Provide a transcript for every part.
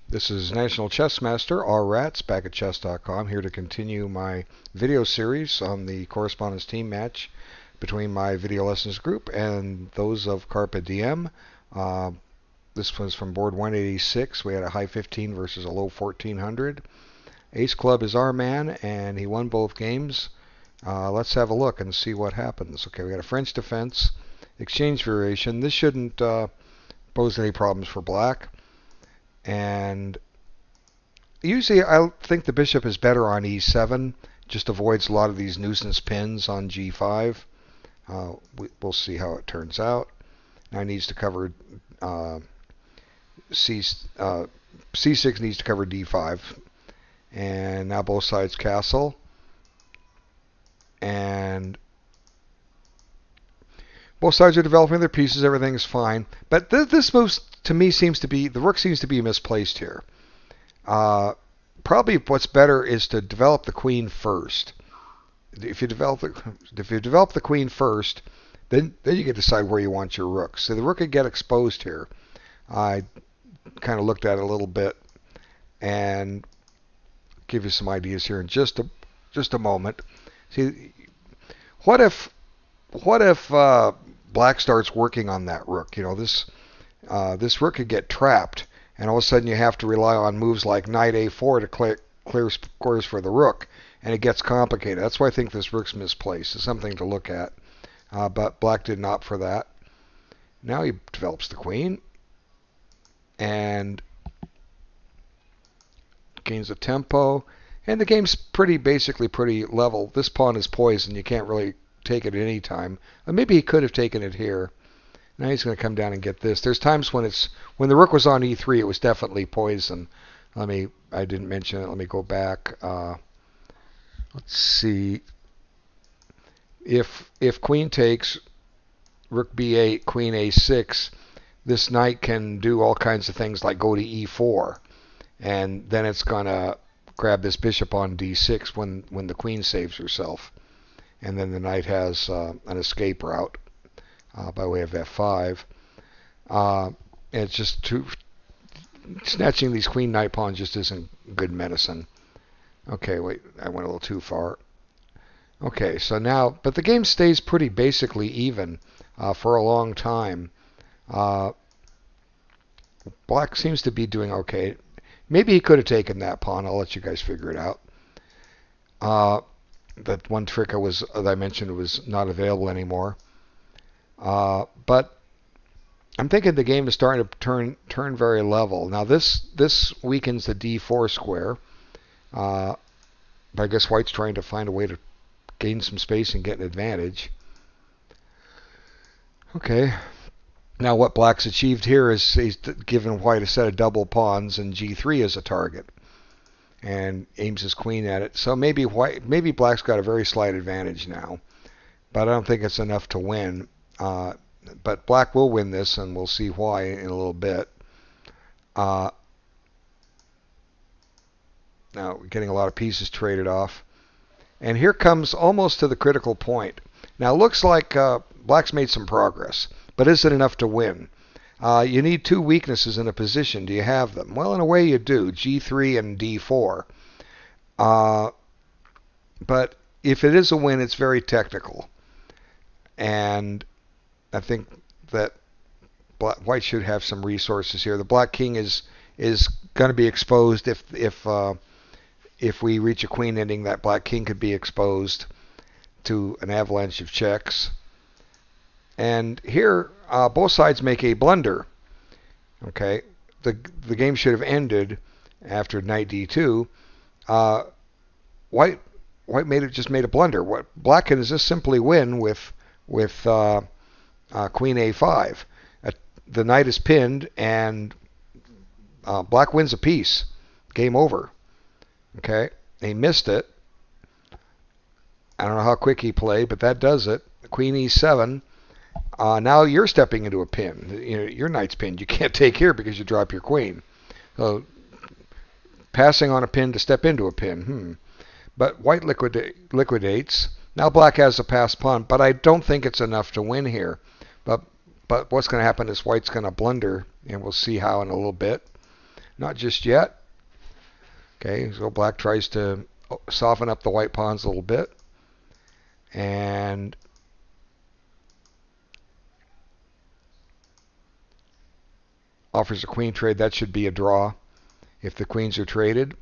This is National Chess Master RRats back at chess.com, here to continue my video series on the correspondence team match between my video lessons group and those of CARPE DIEM. This was from board 186. We had a high 15 versus a low 1400. Ace Club is our man, and he won both games. Let's have a look and see what happens. Okay, we got a French defense, exchange variation. This shouldn't pose any problems for black. And usually I think the bishop is better on e7, just avoids a lot of these nuisance pins on g5. We'll see how it turns out. Now needs to cover c6 needs to cover d5, and now both sides castle, and both sides are developing their pieces. Everything is fine, but this move to me seems to be, the rook seems to be misplaced here. Probably what's better is to develop the queen first. If you develop the queen first, then you can decide where you want your rook. So the rook could get exposed here. I kind of looked at it a little bit and give you some ideas here in just a moment. See, what if black starts working on that rook? You know, this rook could get trapped, and all of a sudden you have to rely on moves like knight a4 to clear squares for the rook, and it gets complicated. That's why I think this rook's misplaced. It's something to look at, but black didn't opt for that. Now he develops the queen and gains a tempo, and the game's basically pretty level. This pawn is poisoned. You can't really take it at any time. Maybe he could have taken it here. Now he's going to come down and get this. There's times when the rook was on e3, it was definitely poison. I didn't mention it. Let me go back. Let's see. If queen takes, rook b8, queen a6, this knight can do all kinds of things like go to e4, and then it's going to grab this bishop on d6 when the queen saves herself, and then the knight has an escape route by way of f5. It's just snatching these queen knight pawns just isn't good medicine. Okay, wait, I went a little too far. Okay, so now, but the game stays pretty basically even for a long time. Black seems to be doing okay. Maybe he could have taken that pawn. I'll let you guys figure it out. That one trick as I mentioned, was not available anymore. But I'm thinking the game is starting to turn very level. Now this weakens the d4 square. But I guess white's trying to find a way to gain some space and get an advantage. Okay. Now what black's achieved here is he's given white a set of double pawns, and g3 is a target, and aims his queen at it. So maybe black's got a very slight advantage now, but I don't think it's enough to win. But black will win this, and we'll see why in a little bit. Now we're getting a lot of pieces traded off, and here comes almost to the critical point. Now it looks like black's made some progress, but is it enough to win? You need two weaknesses in a position. Do you have them? Well, in a way you do, g3 and d4. But if it is a win, it's very technical, and I think that white should have some resources here. The black king is going to be exposed if we reach a queen ending. That black king could be exposed to an avalanche of checks. And here, both sides make a blunder. Okay, the game should have ended after knight d2. White just made a blunder. What black can is just simply win with queen a5. The knight is pinned, and black wins a piece. Game over. Okay, he missed it. I don't know how quick he played, but that does it. Queen e7. Now you're stepping into a pin. Your knight's pinned. You can't take here because you drop your queen. So passing on a pin to step into a pin. But white liquidates. Now black has a passed pawn, but I don't think it's enough to win here. But what's going to happen is white's going to blunder, and we'll see how in a little bit. Not just yet. Okay, so black tries to soften up the white pawns a little bit. And offers a queen trade. That should be a draw if the queens are traded.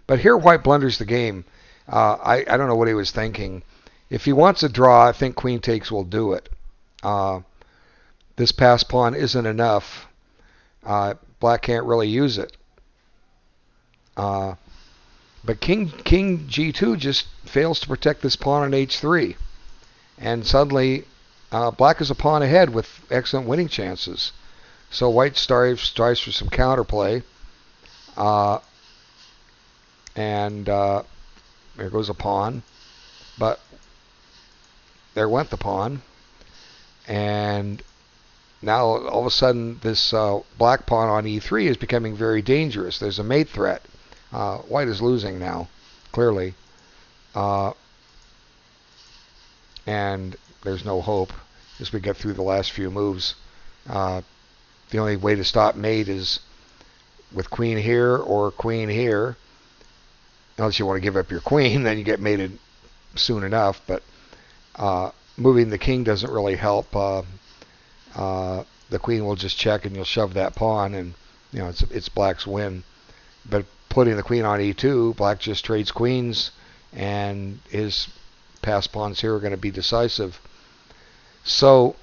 But here white blunders the game. I don't know what he was thinking. If he wants a draw, I think queen takes will do it. This pass pawn isn't enough. Black can't really use it. But king g2 just fails to protect this pawn on h3. And suddenly black is a pawn ahead with excellent winning chances. So white strives for some counterplay. And there goes a pawn. But there went the pawn. And now all of a sudden this black pawn on e3 is becoming very dangerous. There's a mate threat. White is losing now, clearly. And there's no hope as we get through the last few moves. The only way to stop mate is with queen here or queen here. Unless you want to give up your queen, then you get mated soon enough. But moving the king doesn't really help. The queen will just check, and you'll shove that pawn, and it's black's win. But putting the queen on e2, black just trades queens, and his pass pawns here are going to be decisive. So,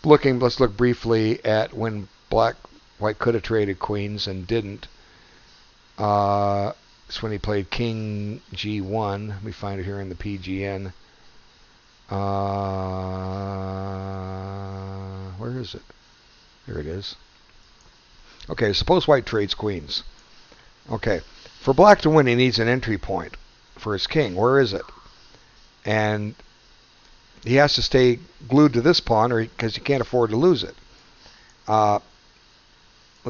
let's look briefly at when white could have traded queens and didn't. It's when he played king g1. Let me find it here in the PGN. Where is it? Here it is. Okay, suppose white trades queens. Okay, for black to win, he needs an entry point for his king. Where is it? And he has to stay glued to this pawn, or because he can't afford to lose it. Let's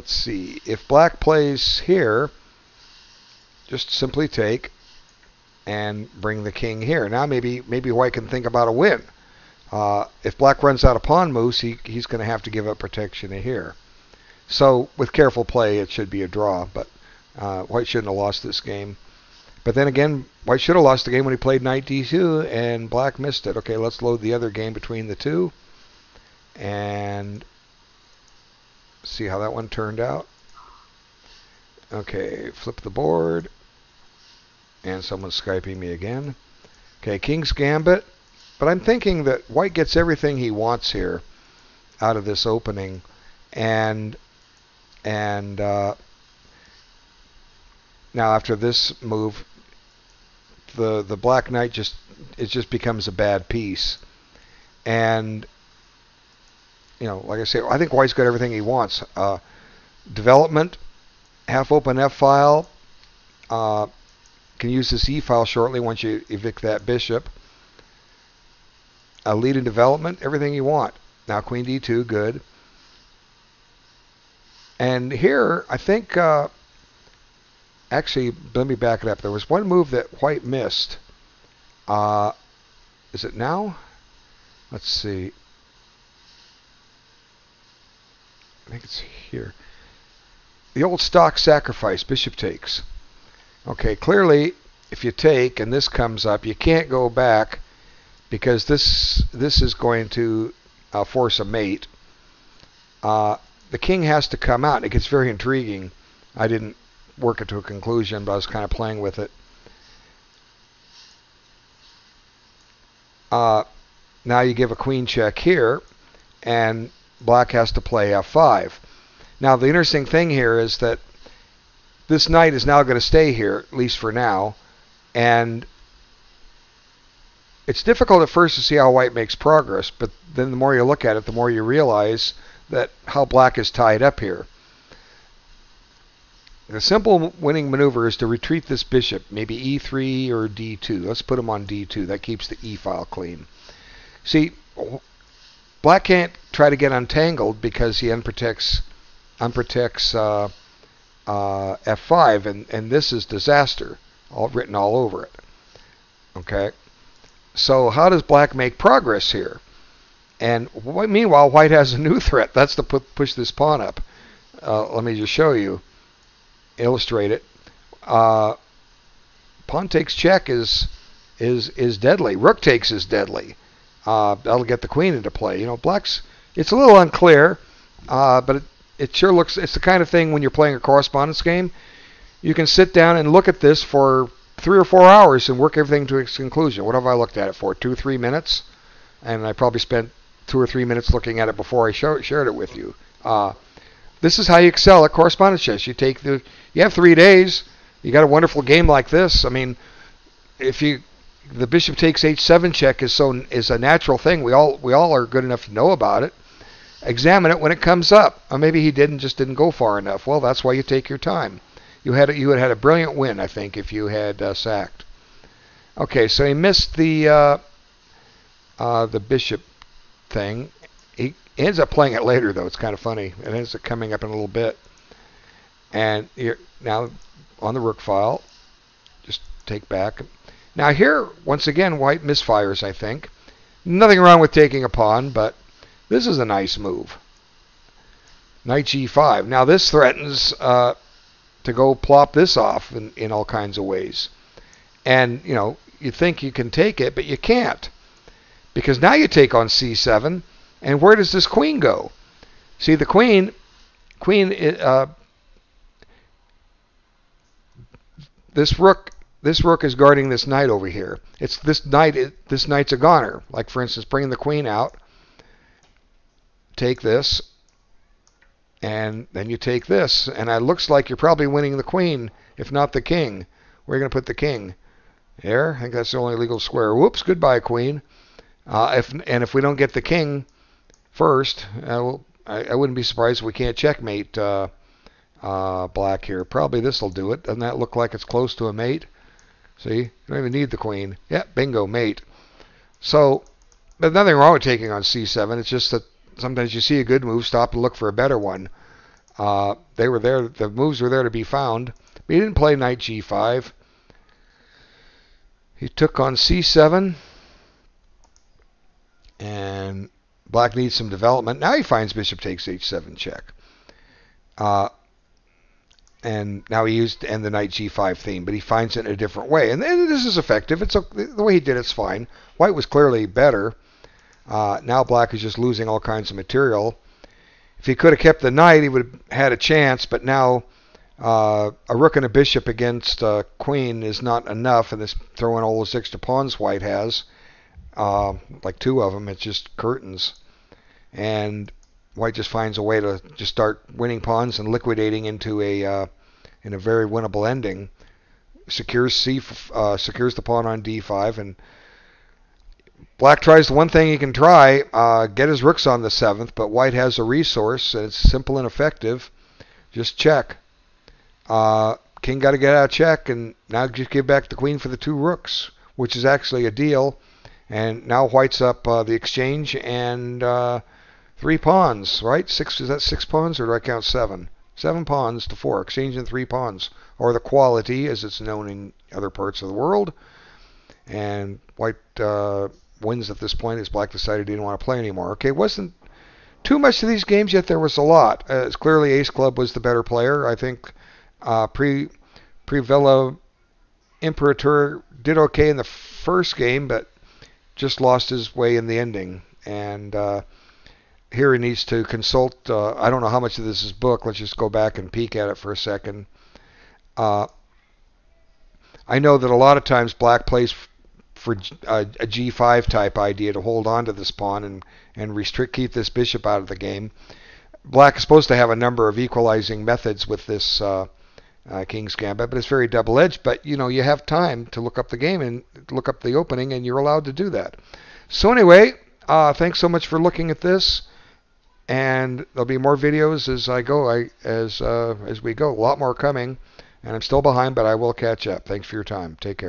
see. If black plays here, just simply take and bring the king here. Now maybe white can think about a win. If black runs out of pawn moves, he's going to have to give up protection here. So with careful play, it should be a draw. But white shouldn't have lost this game. But then again, white should have lost the game when he played knight d2, and black missed it. Okay, let's load the other game between the two and see how that one turned out. Okay, flip the board. And someone's Skyping me again. Okay, king's gambit. But I'm thinking that white gets everything he wants here out of this opening. And now after this move, the black knight just becomes a bad piece. And like I say, I think white's got everything he wants. Development, half open F file. Can use this E file shortly once you evict that bishop. A lead in development, everything you want. Now queen d2, good. And here, I think, actually, let me back it up. There was one move that white missed. Is it now? Let's see. I think it's here. The old stock sacrifice, bishop takes. Okay, clearly, if you take and this comes up, you can't go back because this is going to force a mate. The king has to come out. It gets very intriguing. I didn't work it to a conclusion, but I was kind of playing with it. Now you give a queen check here, and black has to play f5. Now the interesting thing here is that this knight is now going to stay here, at least for now, and it's difficult at first to see how white makes progress, but then the more you look at it, the more you realize that how black is tied up here. The simple winning maneuver is to retreat this bishop, maybe e3 or d2. Let's put him on d2. That keeps the e file clean. See, black can't try to get untangled because he unprotects f5, and this is disaster, all written all over it. Okay, so how does black make progress here? And meanwhile, white has a new threat. That's to push this pawn up. Let me just show you, illustrate it. Pawn takes check is deadly. Rook takes is deadly. That'll get the queen into play. You know, black's, it's a little unclear, but it sure looks, it's the kind of thing when you're playing a correspondence game, you can sit down and look at this for 3 or 4 hours and work everything to its conclusion. What have I looked at it for? 2 or 3 minutes? And I probably spent 2 or 3 minutes looking at it before I shared it with you. This is how you excel at correspondence chess. You have 3 days. You got a wonderful game like this. I mean, the bishop takes h7 check is a natural thing. We all are good enough to know about it. Examine it when it comes up. Or maybe he just didn't go far enough. Well, that's why you take your time. You would have had a brilliant win, I think, if you had sacked. Okay, so he missed the bishop thing. He ends up playing it later, though. It's kind of funny. It ends up coming up in a little bit. And now on the rook file, just take back. Now here, once again, white misfires, I think. Nothing wrong with taking a pawn, but this is a nice move. Knight g5. Now this threatens to go plop this off in all kinds of ways. And, you know, you think you can take it, but you can't. Because now you take on c7, and where does this queen go? See, the queen this rook is guarding this knight over here. This knight's a goner. Like, for instance, bringing the queen out, take this, and then you take this, and it looks like you're probably winning the queen, if not the king. Where are you going to put the king? There. I think that's the only legal square. Whoops, goodbye, queen. If we don't get the king first, I wouldn't be surprised if we can't checkmate black here. Probably this will do it. Doesn't that look like it's close to a mate? See, you don't even need the queen. Yeah, bingo, mate. So, there's nothing wrong with taking on c7. It's just that sometimes you see a good move, stop and look for a better one. They were there. The moves were there to be found. But he didn't play knight g5. He took on c7. And black needs some development. Now he finds bishop takes h7 check. And now he used the knight g5 theme, but he finds it in a different way. And this is effective. The way he did it's fine. White was clearly better. Now black is just losing all kinds of material. If he could have kept the knight, he would have had a chance, but now a rook and a bishop against a queen is not enough, and this throwing all those extra pawns white has, like 2 of them, it's just curtains. And white just finds a way to just start winning pawns and liquidating into a very winnable ending. Secures the pawn on d5, and black tries the one thing he can try, get his rooks on the 7th, but white has a resource, and it's simple and effective. Just check. King got to get out of check, and now just give back the queen for the 2 rooks, which is actually a deal. And now white's up the exchange and 3 pawns, right? Is that 6 pawns, or do I count 7? 7 pawns to 4, exchanging 3 pawns, or the quality, as it's known in other parts of the world. And white wins at this point as black decided he didn't want to play anymore. Okay, it wasn't too much to these games, yet there was a lot. Clearly, Ace Club was the better player. I think PreVeleImperator did okay in the first game, but just lost his way in the ending. And here he needs to consult. I don't know how much of this is book. Let's just go back and peek at it for a second. I know that a lot of times black plays for a g5 type idea to hold on to this pawn and keep this bishop out of the game. Black is supposed to have a number of equalizing methods with this King's Gambit, but it's very double-edged. But you know, you have time to look up the game and look up the opening, and you're allowed to do that. So anyway, thanks so much for looking at this, and there'll be more videos as I go, as we go. A lot more coming, and I'm still behind, but I will catch up. Thanks for your time. Take care.